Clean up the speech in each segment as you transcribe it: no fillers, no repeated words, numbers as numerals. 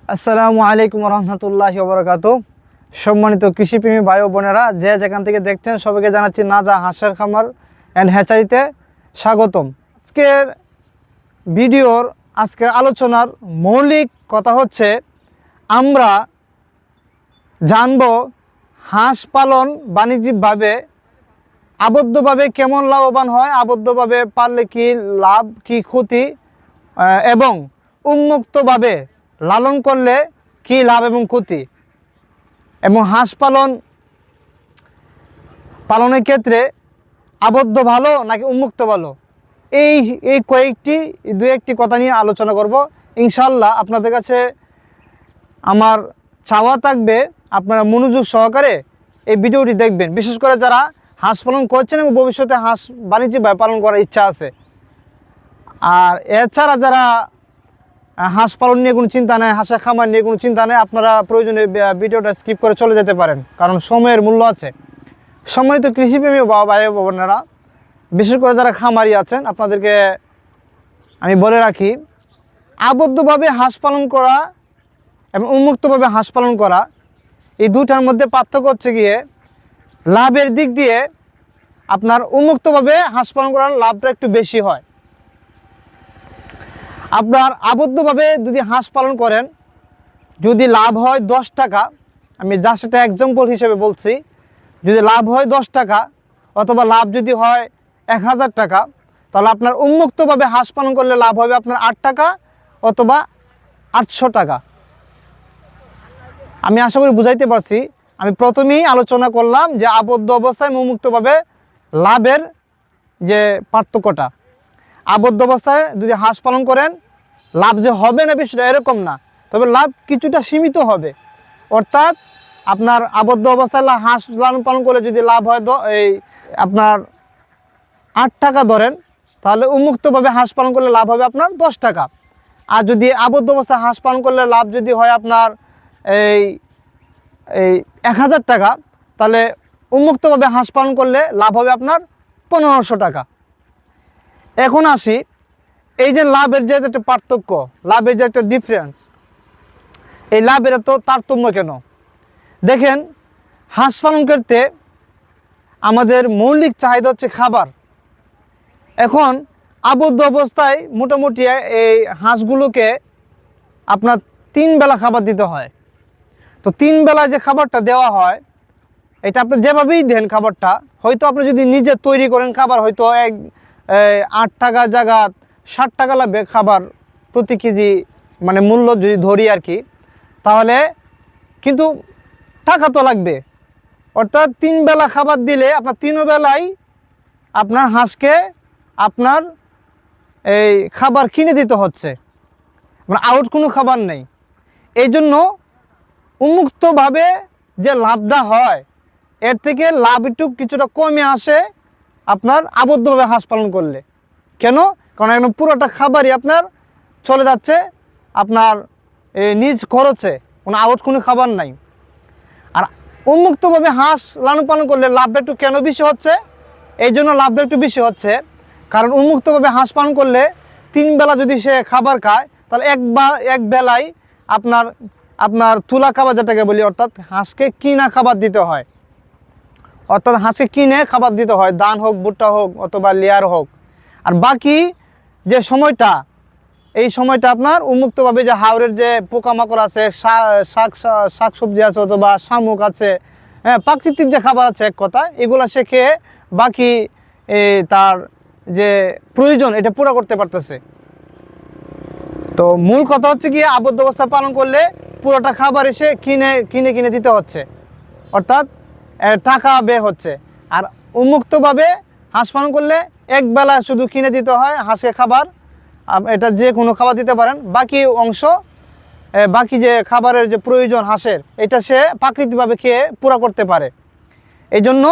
আসসালামু আলাইকুম রহমতুল্লাহি ওয়া বারাকাতুহু। সম্মানিত কৃষিপ্রেমী ভাই ও বোনেরা, যে যেখান থেকে দেখছেন সবাইকে জানাচ্ছি নাজা হাঁসের খামার অ্যান্ড হ্যাচারিতে স্বাগতম। আজকের আলোচনার মৌলিক কথা হচ্ছে, আমরা জানব হাঁস পালন বাণিজ্যিকভাবে আবদ্ধভাবে কেমন লাভবান হয়, আবদ্ধভাবে পারলে কি লাভ কি ক্ষতি, এবং উন্মুক্তভাবে লালন করলে কি লাভ এবং ক্ষতি, এবং হাঁস পালনের ক্ষেত্রে আবদ্ধ ভালো নাকি উন্মুক্ত ভালো, এই এই দু একটি কথা নিয়ে আলোচনা করব। ইনশাল্লাহ আপনাদের কাছে আমার চাওয়া থাকবে আপনারা মনোযোগ সহকারে এই ভিডিওটি দেখবেন, বিশেষ করে যারা হাঁস পালন করছেন এবং ভবিষ্যতে হাঁস বাণিজ্যিকভাবে পালন করার ইচ্ছা আছে। আর এছাড়া যারা হাঁস পালন নিয়ে কোনো চিন্তা নেই, হাঁসের খামার নিয়ে কোনো চিন্তা নেই, আপনারা প্রয়োজনে ভিডিওটা স্কিপ করে চলে যেতে পারেন, কারণ সময়ের মূল্য আছে। সম্মানিত কৃষিপ্রেমী বাবা ভাই বোনেরা, বিশেষ করে যারা খামারি আছেন, আপনাদেরকে আমি বলে রাখি, আবদ্ধভাবে হাঁস পালন করা এবং উন্মুক্তভাবে হাঁস পালন করা, এই দুটার মধ্যে পার্থক্য হচ্ছে গিয়ে লাভের দিক দিয়ে আপনার উন্মুক্তভাবে হাঁস পালন করার লাভটা একটু বেশি হয়। আপনার আবদ্ধভাবে যদি হাঁস পালন করেন, যদি লাভ হয় 10 টাকা, আমি যা সেটা এক্সাম্পল হিসেবে বলছি, যদি লাভ হয় 10 টাকা অথবা লাভ যদি হয় 1000 টাকা, তাহলে আপনার উন্মুক্তভাবে হাঁস পালন করলে লাভ হবে আপনার 8 টাকা অথবা 800 টাকা। আমি আশা করি বুঝাইতে পারছি। আমি প্রথমেই আলোচনা করলাম যে আবদ্ধ অবস্থায় উন্মুক্তভাবে লাভের যে পার্থক্যটা। আবদ্ধ অবস্থায় যদি হাঁস পালন করেন, লাভ যে হবে না বিষয়টা এরকম না, তবে লাভ কিছুটা সীমিত হবে। অর্থাৎ আপনার আবদ্ধ অবস্থায় হাঁস লালন পালন করলে যদি লাভ হয় এই আপনার 8 টাকা ধরেন, তাহলে উন্মুক্তভাবে হাঁস পালন করলে লাভ হবে আপনার 10 টাকা। আর যদি আবদ্ধ অবস্থায় হাঁস পালন করলে লাভ যদি হয় আপনার এই 1000 টাকা, তাহলে উন্মুক্তভাবে হাঁস পালন করলে লাভ হবে আপনার 1500 টাকা। এখন আসি, এই যে লাভের যে একটা পার্থক্য, লাভের যে একটা ডিফারেন্স, এই লাভের এত তারতম্য কেন? দেখেন, হাঁস পালন করতে আমাদের মৌলিক চাহিদা হচ্ছে খাবার। এখন আবদ্ধ অবস্থায় মোটামুটি এই হাঁসগুলোকে আপনার 3 বেলা খাবার দিতে হয়। তো 3 বেলা যে খাবারটা দেওয়া হয়, এটা আপনি যেভাবেই দেন খাবারটা, হয়তো আপনি যদি নিজে তৈরি করেন খাবার, হয়তো 8 টাকা জায়গা 60 টাকা লাগবে খাবার প্রতি কেজি, মানে মূল্য যদি ধরি আর কি, তাহলে কিন্তু টাকা তো লাগবে। অর্থাৎ 3 বেলা খাবার দিলে আপনার 3 বেলায় আপনার হাঁসকে আপনার এই খাবার কিনে দিতে হচ্ছে, মানে আউট কোনো খাবার নেই। এই জন্য উন্মুক্তভাবে যে লাভটা হয়, এর থেকে লাভ একটু কিছুটা কমে আসে আপনার আবদ্ধভাবে হাঁস পালন করলে। কেন? কারণ একদম পুরোটা খাবারই আপনার চলে যাচ্ছে আপনার নিজ খরচে, কোনো আউট কোনো খাবার নাই। আর উন্মুক্তভাবে হাঁস লালন পালন করলে লাভটা একটু কেন বেশি হচ্ছে? এই জন্য লাভটা একটু বেশি হচ্ছে কারণ উন্মুক্তভাবে হাঁস পালন করলে 3 বেলা যদি সে খাবার খায়, তাহলে এক বেলায় আপনার তুলা খাবার যেটাকে বলি, অর্থাৎ হাঁসকে কিনা খাবার দিতে হয়। অর্থাৎ হাঁসকে কিনে খাবার দিতে হয়, ধান হোক, ভুট্টা হোক অথবা লেয়ার হোক। আর বাকি যে সময়টা, এই সময়টা আপনার উন্মুক্তভাবে যে হাওরের যে পোকামাকড় আছে, শাক সবজি আছে অথবা শামুক আছে, হ্যাঁ, প্রাকৃতিক যে খাবার আছে, এক কথা, এগুলো সে খেয়ে বাকি তার যে প্রয়োজন এটা পুরো করতে পারতেছে। তো মূল কথা হচ্ছে কি, আবদ্ধ অবস্থা পালন করলে পুরোটা খাবার এসে কিনে দিতে হচ্ছে, অর্থাৎ টাকা ব্যয় হচ্ছে। আর উন্মুক্তভাবে হাঁস পালন করলে এক বেলা শুধু কিনে দিতে হয় হাঁসকে খাবার, এটা যে কোনো খাবার দিতে পারেন, বাকি অংশ, বাকি যে খাবারের যে প্রয়োজন হাঁসের, এটা সে প্রাকৃতিকভাবে খেয়ে পুরা করতে পারে। এই জন্য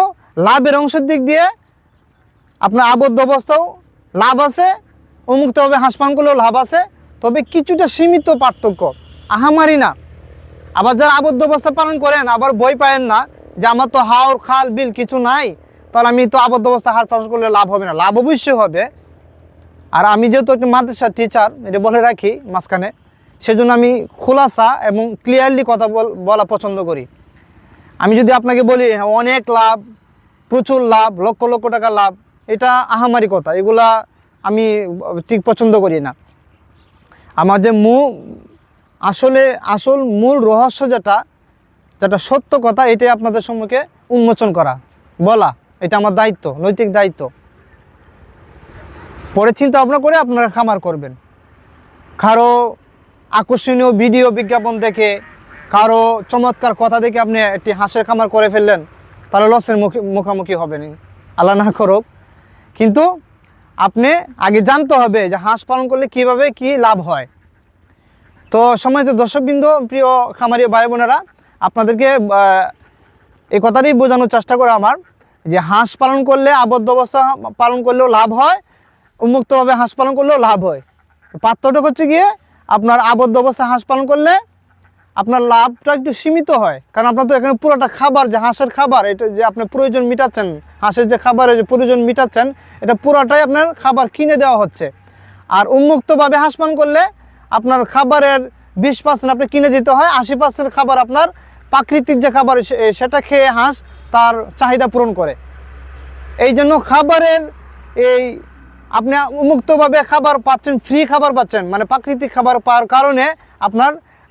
লাভের অংশের দিক দিয়ে আপনার আবদ্ধ অবস্থাও লাভ আছে, উন্মুক্তভাবে হাঁস পালন করলেও লাভ আছে, তবে কিছুটা সীমিত পার্থক্য, আহামারি না। আবার যারা আবদ্ধ অবস্থা পালন করেন, আবার ভয় পায়েন না যে আমার তো হাওর খাল বিল কিছু নাই, তাহলে আমি তো আবদ্ধ অবস্থা হাঁস পালন করলে লাভ হবে না। লাভ অবশ্যই হবে। আর আমি যেহেতু একটা মাদ্রাসার টিচার, এটা বলে রাখি মাঝখানে, সেজন্য আমি খোলাসা এবং ক্লিয়ারলি কথা বলা পছন্দ করি। আমি যদি আপনাকে বলি অনেক লাভ, প্রচুর লাভ, লক্ষ লক্ষ টাকা লাভ, এটা আহামারি কথা, এগুলা আমি ঠিক পছন্দ করি না। আমার যে আসল মূল রহস্য যেটা সত্য কথা, এটাই আপনাদের সম্মুখে উন্মোচন করা, বলা, এটা আমার দায়িত্ব, নৈতিক দায়িত্ব। পরে চিন্তা ভাবনা করে আপনারা খামার করবেন। কারো আকর্ষণীয় ভিডিও বিজ্ঞাপন দেখে, কারো চমৎকার কথা দেখে আপনি একটি হাঁসের খামার করে ফেললেন, তাহলে লসের মুখোমুখি হবেন, আল্লাহ না করুক। কিন্তু আপনি আগে জানতে হবে যে হাঁস পালন করলে কিভাবে কি লাভ হয়। তো সম্মানিত দর্শকবৃন্দ, প্রিয় খামারি ভাই বোনেরা, আপনাদেরকে এই কথাটাই বোঝানোর চেষ্টা করে আমার, যে হাঁস পালন করলে, আবদ্ধ অবস্থা পালন করলেও লাভ হয়, উন্মুক্তভাবে হাঁস পালন করলেও লাভ হয়। পার্থক্য হচ্ছে গিয়ে আপনার আবদ্ধ অবস্থা হাঁস পালন করলে আপনার লাভটা একটু সীমিত হয়, কারণ আপনার তো এখানে পুরোটা খাবার, যে হাঁসের খাবার, এটা যে আপনার প্রয়োজন মিটাচ্ছেন, হাঁসের যে খাবারের যে প্রয়োজন মিটাচ্ছেন, এটা পুরোটাই আপনার খাবার কিনে দেওয়া হচ্ছে। আর উন্মুক্তভাবে হাঁস পালন করলে আপনার খাবারের 20% আপনি কিনে দিতে হয়, 80% খাবার আপনার প্রাকৃতিক যে খাবার সেটা খেয়ে হাঁস তার চাহিদা পূরণ করে। এই জন্য খাবারের এই আপনি উন্মুক্তভাবে খাবার পাচ্ছেন, ফ্রি খাবার পাচ্ছেন, মানে প্রাকৃতিক খাবার পাওয়ার কারণে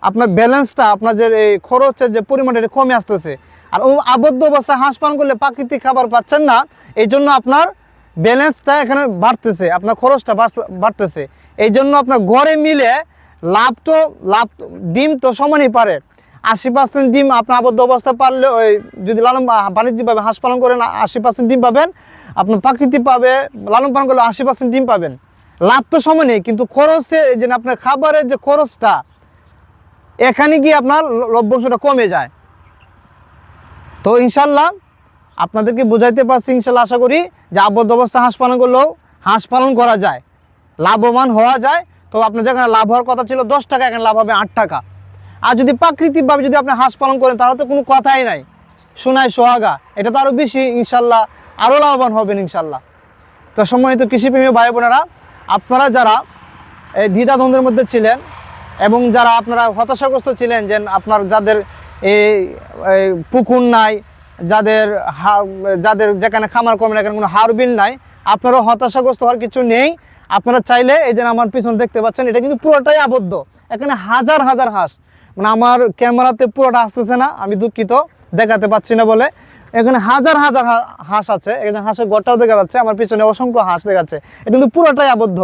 আপনার ব্যালেন্সটা, আপনার যে এই খরচের যে পরিমাণটা এটা কমে আসতেছে। আর আবদ্ধ অবস্থায় হাঁস পালন করলে প্রাকৃতিক খাবার পাচ্ছেন না, এই জন্য আপনার ব্যালেন্সটা এখানে বাড়তেছে, আপনার খরচটা বাড়তেছে। এই জন্য আপনার ঘরে মিলে লাভ ডিম তো সমানই পারে। 80% ডিম আপনার আবদ্ধ অবস্থা পারলে, ওই যদি বাণিজ্যিকভাবে হাঁস পালন করেন 80% ডিম পাবেন, আপনার প্রাকৃতিক পাবে লালন পালন করলে 80% ডিম পাবেন। লাভ তো সমানই, কিন্তু খরচে যে আপনার খাবারের যে খরচটা, এখানে গিয়ে আপনার লভ্যাংশটা কমে যায়। তো ইনশাল্লাহ আপনাদেরকে বোঝাইতে পারছি, ইনশাল্লাহ আশা করি যে আবদ্ধ অবস্থা হাঁস পালন করলেও হাঁস পালন করা যায়, লাভবান হওয়া যায়। তো আপনার যেখানে লাভ হওয়ার কথা ছিল 10 টাকা, এখানে লাভ হবে 8 টাকা। আর যদি প্রাকৃতিকভাবে যদি আপনি হাঁস পালন করেন, তাহলে তো কোনো কথাই নাই, সোনায় সোহাগা, এটা তো আরও বেশি, ইনশাল্লাহ আরও লাভবান হবেন ইনশাল্লাহ। তো সম্মানিত কৃষিপ্রেমী ভাই বোনেরা, আপনারা যারা এই দ্বিধাদ্বন্দ্বের মধ্যে ছিলেন এবং যারা আপনারা হতাশাগ্রস্ত ছিলেন, যে আপনার যাদের এই পুকুর নাই, যাদের যেখানে খামার করবেন এখানে কোনো হারবিল নাই, আপনারও হতাশাগ্রস্ত হওয়ার কিছু নেই। আপনারা চাইলে এই যে আমার পিছনে দেখতে পাচ্ছেন, এটা কিন্তু পুরোটাই আবদ্ধ, এখানে হাজার হাজার হাঁস, মানে আমার ক্যামেরাতে পুরোটা আসতেছে না, আমি দুঃখিত, দেখাতে পাচ্ছি না বলে। এখানে হাজার হাজার হাঁস আছে, এখানে হাঁসের ঘরটাও দেখা যাচ্ছে, আমার পিছনে অসংখ্য হাঁস দেখা যাচ্ছে, এটা কিন্তু পুরোটাই আবদ্ধ।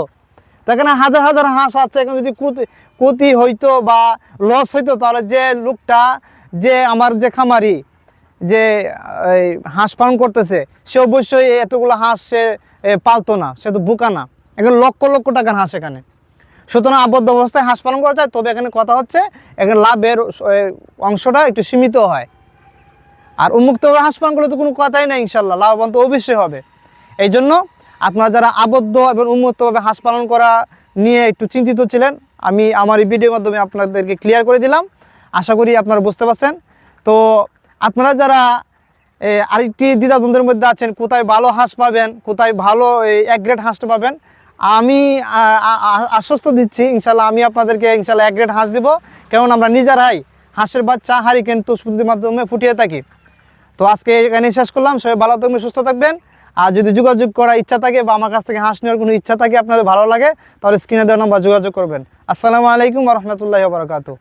তো এখানে হাজার হাজার হাঁস আছে, এখানে যদি ক্ষতি হইতো বা লস হইতো, তাহলে যে লোকটা, যে আমার যে খামারি, যে হাঁস পালন করতেছে, সে অবশ্যই এতগুলো হাঁস সে পালতো না, সে তো বোকা না। এখানে লক্ষ লক্ষ টাকার হাঁস এখানে। সুতরাং আবদ্ধ অবস্থায় হাঁস পালন করা যায়, তবে এখানে কথা হচ্ছে এখানে লাভের অংশটা একটু সীমিত হয়। আর উন্মুক্তভাবে হাঁস পালন করলে তো কোনো কথাই নাই, ইনশাল্লাহ লাভবান তো অবশ্যই হবে। এই জন্য আপনারা যারা আবদ্ধ এবং উন্মুক্তভাবে হাঁস পালন করা নিয়ে একটু চিন্তিত ছিলেন, আমি আমার এই ভিডিওর মাধ্যমে আপনাদেরকে ক্লিয়ার করে দিলাম। আশা করি আপনারা বুঝতে পারছেন। তো আপনারা যারা আরেকটি দ্বিধাদ্বন্দ্বের মধ্যে আছেন, কোথায় ভালো হাঁস পাবেন, কোথায় ভালো এক গ্রেড হাঁসটা পাবেন, আমি আশ্বস্ত দিচ্ছি ইনশাল্লাহ আমি আপনাদেরকে ইনশাল্লাহ এক গ্রেড হাঁস দিব। কারণ আমরা নিজেরাই হাঁসের বাচ্চা হারিকেন তুষ পদ্ধতির মাধ্যমে ফুটিয়ে থাকি। তো আজকে এখানে শেষ করলাম। সবাই ভালো থাকবেন, সুস্থ থাকবেন। আর যদি যোগাযোগ করার ইচ্ছা থাকে বা আমার কাছ থেকে হাঁস নেওয়ার কোনো ইচ্ছা থাকে, আপনাদের ভালো লাগে, তাহলে স্ক্রিনে দেওয়া নাম্বার যোগাযোগ করবেন। আসসালামু আলাইকুম ওয়া রাহমাতুল্লাহি ওয়া বারাকাতুহু।